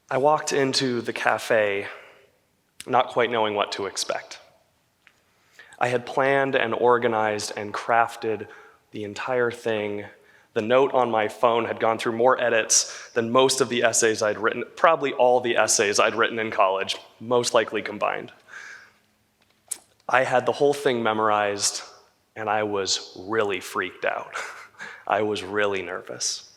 I walked into the cafe not quite knowing what to expect. I had planned and organized and crafted the entire thing. The note on my phone had gone through more edits than most of the essays I'd written, probably all the essays I'd written in college, most likely combined. I had the whole thing memorized, and I was really freaked out. I was really nervous.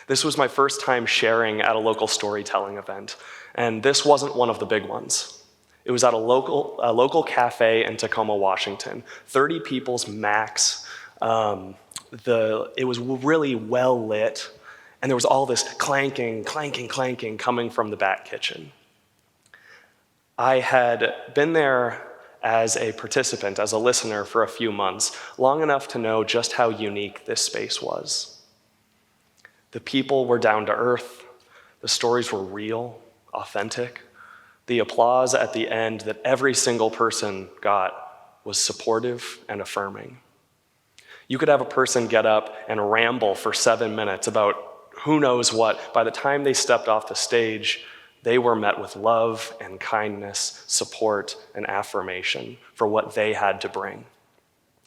This was my first time sharing at a local storytelling event, and this wasn't one of the big ones. It was at a local cafe in Tacoma, Washington, 30 people's max. It was really well lit, and there was all this clanking coming from the back kitchen. I had been there as a participant, as a listener for a few months, long enough to know just how unique this space was. The people were down to earth, the stories were real, authentic. The applause at the end that every single person got was supportive and affirming. You could have a person get up and ramble for 7 minutes about who knows what. By the time they stepped off the stage, they were met with love and kindness, support and affirmation for what they had to bring.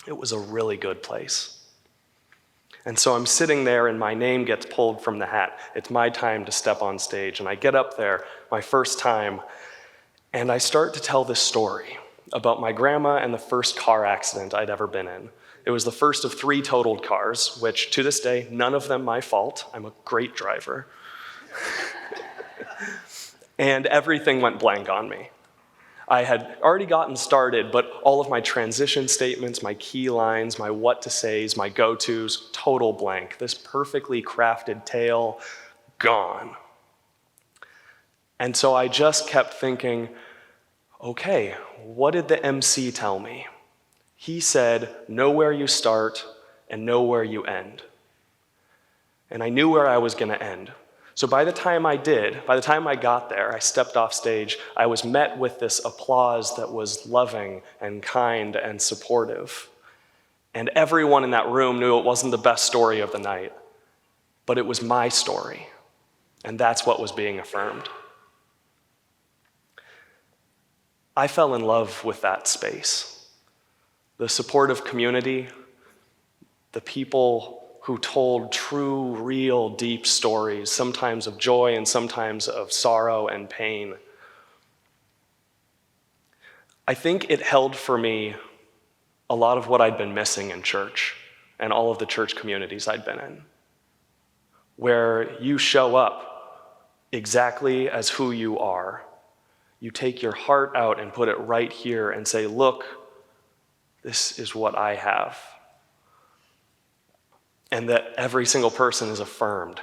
It was a really good place. And so I'm sitting there and my name gets pulled from the hat. It's my time to step on stage. And I get up there, my first time, and I start to tell this story about my grandma and the first car accident I'd ever been in. It was the first of 3 totaled cars, which to this day, none of them my fault. I'm a great driver. And everything went blank on me. I had already gotten started, but all of my transition statements, my key lines, my what to says, my go-tos, total blank. This perfectly crafted tale, gone. And so I just kept thinking, okay, what did the MC tell me? He said, know where you start and know where you end. And I knew where I was going to end. So by the time I got there, I stepped off stage, I was met with this applause that was loving and kind and supportive. And everyone in that room knew it wasn't the best story of the night, but it was my story. And that's what was being affirmed. I fell in love with that space. The supportive community, the people who told true, real, deep stories, sometimes of joy and sometimes of sorrow and pain. I think it held for me a lot of what I'd been missing in church and all of the church communities I'd been in, where you show up exactly as who you are. You take your heart out and put it right here and say, look, this is what I have. And that every single person is affirmed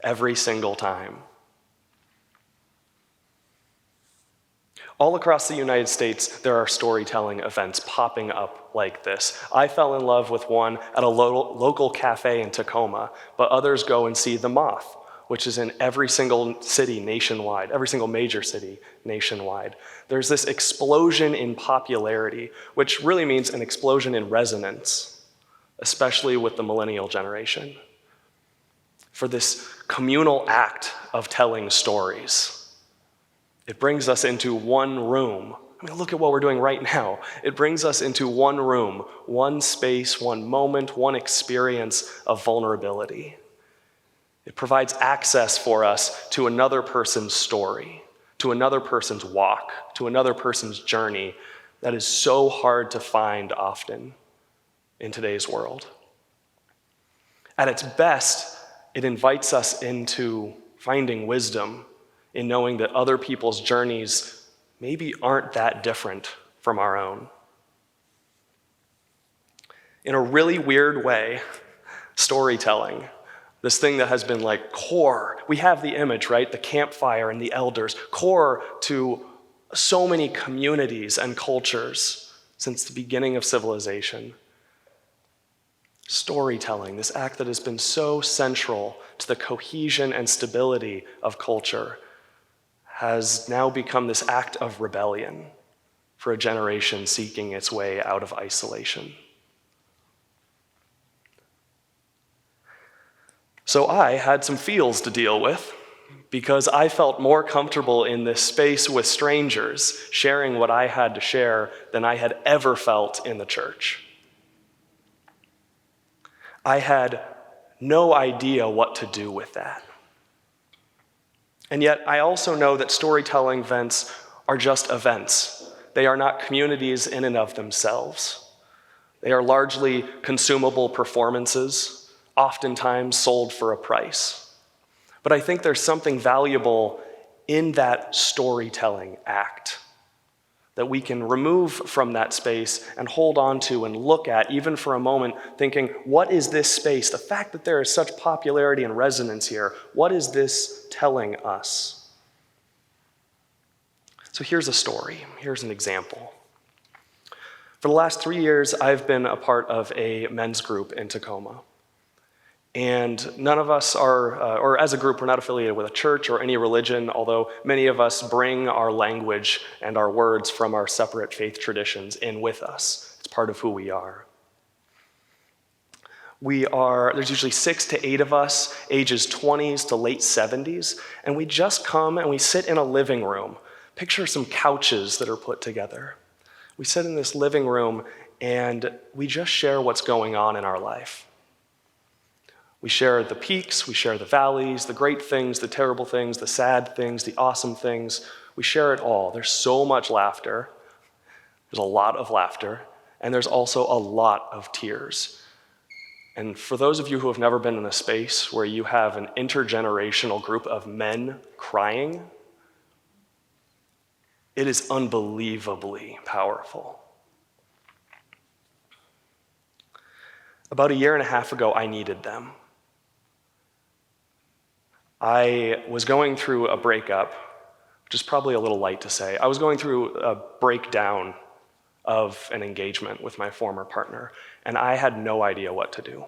every single time. All across the United States, there are storytelling events popping up like this. I fell in love with one at a local cafe in Tacoma, but others go and see The Moth, which is in every single city nationwide, every single major city nationwide. There's this explosion in popularity, which really means an explosion in resonance, especially with the millennial generation, for this communal act of telling stories. It brings us into one room. I mean, look at what we're doing right now. It brings us into one room, one space, one moment, one experience of vulnerability. It provides access for us to another person's story, to another person's walk, to another person's journey that is so hard to find often in today's world. At its best, it invites us into finding wisdom in knowing that other people's journeys maybe aren't that different from our own. In a really weird way, storytelling, this thing that has been like core, we have the image, right? The campfire and the elders, core to so many communities and cultures since the beginning of civilization. Storytelling, this act that has been so central to the cohesion and stability of culture, has now become this act of rebellion for a generation seeking its way out of isolation. So I had some feels to deal with because I felt more comfortable in this space with strangers, sharing what I had to share, than I had ever felt in the church. I had no idea what to do with that. And yet, I also know that storytelling events are just events. They are not communities in and of themselves. They are largely consumable performances, oftentimes sold for a price. But I think there's something valuable in that storytelling act that we can remove from that space and hold on to and look at, even for a moment, thinking, what is this space? The fact that there is such popularity and resonance here, what is this telling us? So here's a story. Here's an example. For the last 3 years, I've been a part of a men's group in Tacoma. And none of us are, or as a group, we're not affiliated with a church or any religion, although many of us bring our language and our words from our separate faith traditions in with us. It's part of who we are. There's usually 6 to 8 of us, ages 20s to late 70s, and we just come and we sit in a living room. Picture some couches that are put together. We sit in this living room and we just share what's going on in our life. We share the peaks, we share the valleys, the great things, the terrible things, the sad things, the awesome things. We share it all. There's so much laughter. There's a lot of laughter, and there's also a lot of tears. And for those of you who have never been in a space where you have an intergenerational group of men crying, it is unbelievably powerful. About 1.5 years ago, I needed them. I was going through a breakup, which is probably a little light to say. I was going through a breakdown of an engagement with my former partner, and I had no idea what to do.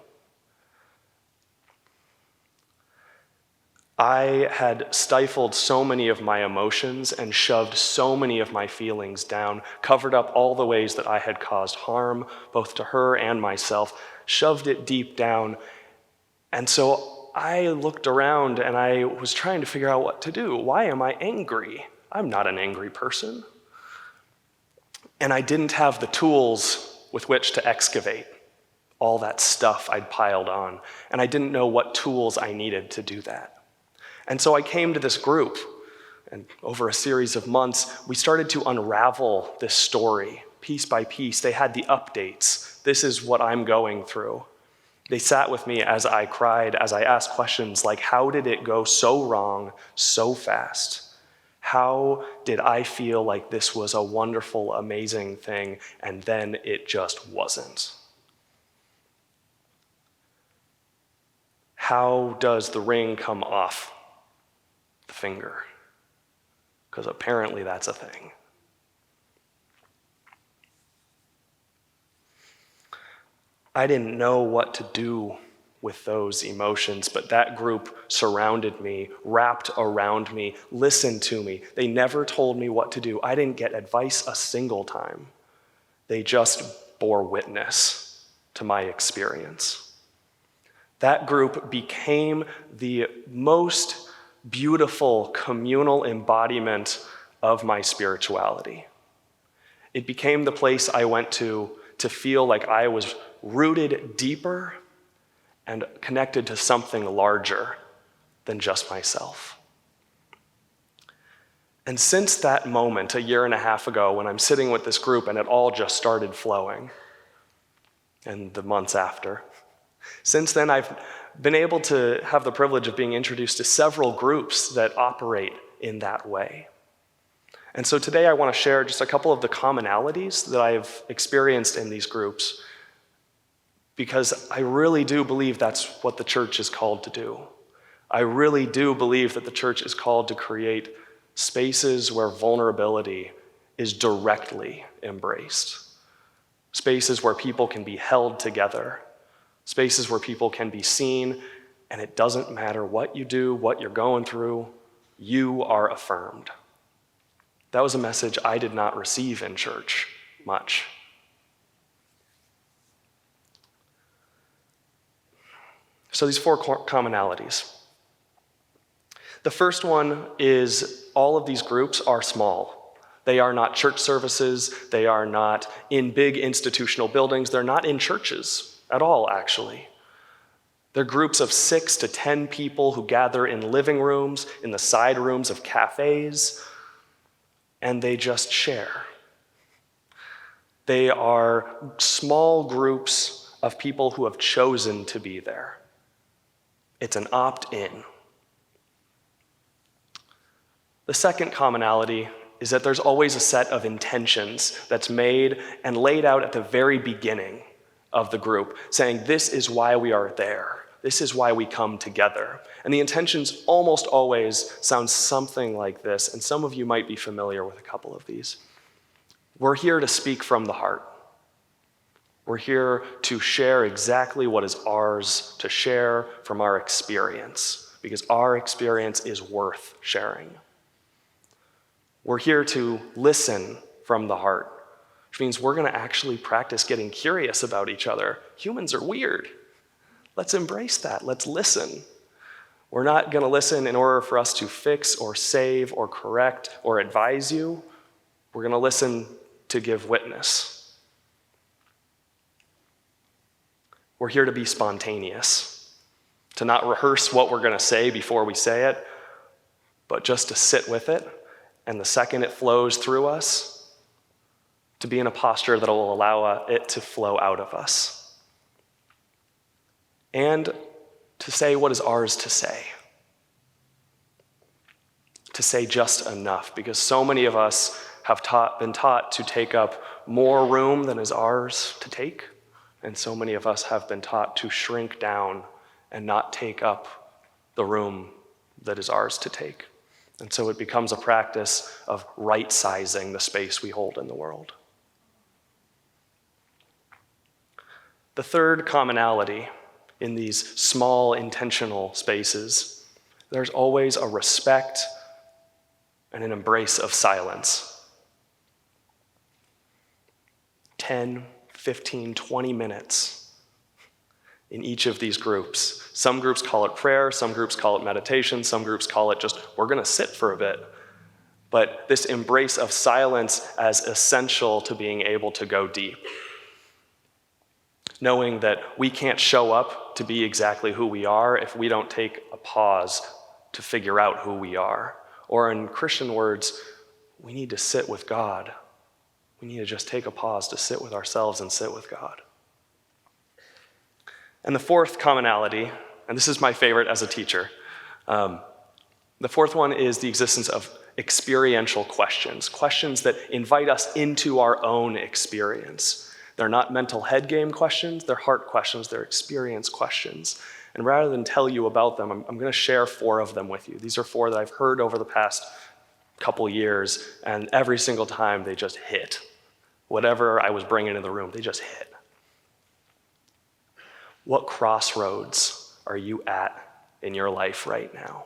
I had stifled so many of my emotions and shoved so many of my feelings down, covered up all the ways that I had caused harm, both to her and myself, shoved it deep down. And so I looked around and I was trying to figure out what to do. Why am I angry? I'm not an angry person. And I didn't have the tools with which to excavate all that stuff I'd piled on. And I didn't know what tools I needed to do that. And so I came to this group, and over a series of months, we started to unravel this story piece by piece. They had the updates. This is what I'm going through. They sat with me as I cried, as I asked questions like, how did it go so wrong so fast? How did I feel like this was a wonderful, amazing thing, and then it just wasn't? How does the ring come off the finger? Because apparently that's a thing. I didn't know what to do with those emotions, but that group surrounded me, wrapped around me, listened to me. They never told me what to do. I didn't get advice a single time. They just bore witness to my experience. That group became the most beautiful communal embodiment of my spirituality. It became the place I went to feel like I was rooted deeper and connected to something larger than just myself. And since that moment, 1.5 years ago, when I'm sitting with this group and it all just started flowing, and the months after, since then I've been able to have the privilege of being introduced to several groups that operate in that way. And so today I want to share just a couple of the commonalities that I've experienced in these groups, because I really do believe that's what the church is called to do. I really do believe that the church is called to create spaces where vulnerability is directly embraced. Spaces where people can be held together. Spaces where people can be seen, and it doesn't matter what you do, what you're going through, you are affirmed. That was a message I did not receive in church much. So these 4 commonalities. The first one is all of these groups are small. They are not church services. They are not in big institutional buildings. They're not in churches at all, actually. They're groups of 6 to 10 people who gather in living rooms, in the side rooms of cafes, and they just share. They are small groups of people who have chosen to be there. It's an opt-in. The second commonality is that there's always a set of intentions that's made and laid out at the very beginning of the group, saying this is why we are there. This is why we come together. And the intentions almost always sound something like this, and some of you might be familiar with a couple of these. We're here to speak from the heart. We're here to share exactly what is ours to share from our experience, because our experience is worth sharing. We're here to listen from the heart, which means we're going to actually practice getting curious about each other. Humans are weird. Let's embrace that. Let's listen. We're not going to listen in order for us to fix or save or correct or advise you. We're going to listen to give witness. We're here to be spontaneous, to not rehearse what we're going to say before we say it, but just to sit with it, and the second it flows through us, to be in a posture that will allow it to flow out of us. And to say what is ours to say. To say just enough, because so many of us have been taught to take up more room than is ours to take, and so many of us have been taught to shrink down and not take up the room that is ours to take. And so it becomes a practice of right-sizing the space we hold in the world. The third commonality in these small intentional spaces, there's always a respect and an embrace of silence. 10, 15, 20 minutes in each of these groups. Some groups call it prayer, some groups call it meditation, some groups call it just, we're going to sit for a bit. But this embrace of silence as essential to being able to go deep. Knowing that we can't show up to be exactly who we are if we don't take a pause to figure out who we are. Or in Christian words, we need to sit with God. We need to just take a pause to sit with ourselves and sit with God. And the fourth commonality, and this is my favorite as a teacher, the fourth one is the existence of experiential questions, questions that invite us into our own experience. They're not mental head game questions, they're heart questions, they're experience questions. And rather than tell you about them, I'm going to share 4 of them with you. These are 4 that I've heard over the past couple years, and every single time they just hit. Whatever I was bringing in the room, they just hit. What crossroads are you at in your life right now?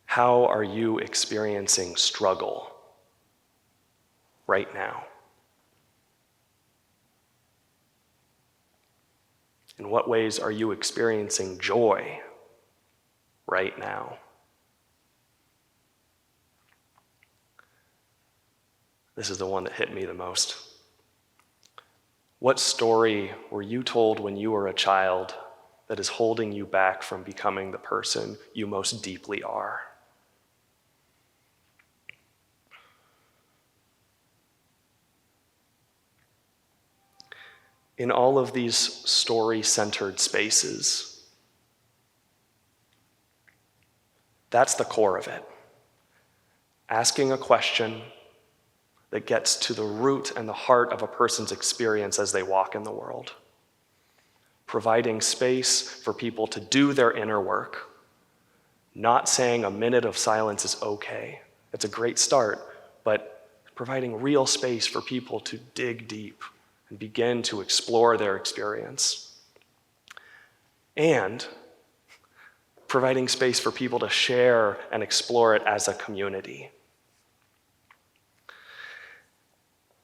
How are you experiencing struggle right now? In what ways are you experiencing joy right now? This is the one that hit me the most. What story were you told when you were a child that is holding you back from becoming the person you most deeply are? In all of these story-centered spaces, that's the core of it. Asking a question that gets to the root and the heart of a person's experience as they walk in the world. Providing space for people to do their inner work. Not saying a minute of silence is okay. It's a great start, but providing real space for people to dig deep and begin to explore their experience. And providing space for people to share and explore it as a community.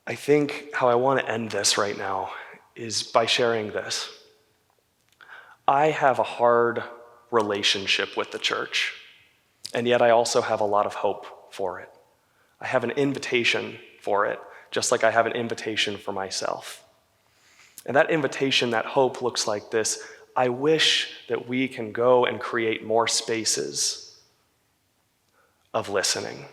I think how I want to end this right now is by sharing this. I have a hard relationship with the church, and yet I also have a lot of hope for it. I have an invitation for it, just like I have an invitation for myself. And that invitation, that hope, looks like this. I wish that we can go and create more spaces of listening,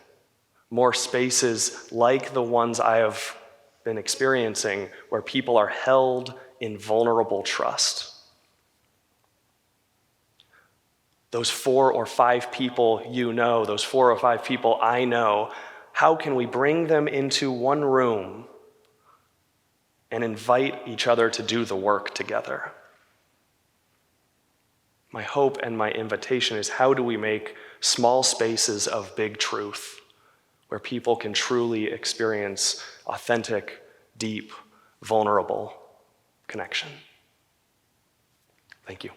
more spaces like the ones I have been experiencing, where people are held in vulnerable trust. Those 4 or 5 people you know, those 4 or 5 people I know, how can we bring them into one room and invite each other to do the work together? My hope and my invitation is, how do we make small spaces of big truth where people can truly experience authentic, deep, vulnerable connection? Thank you.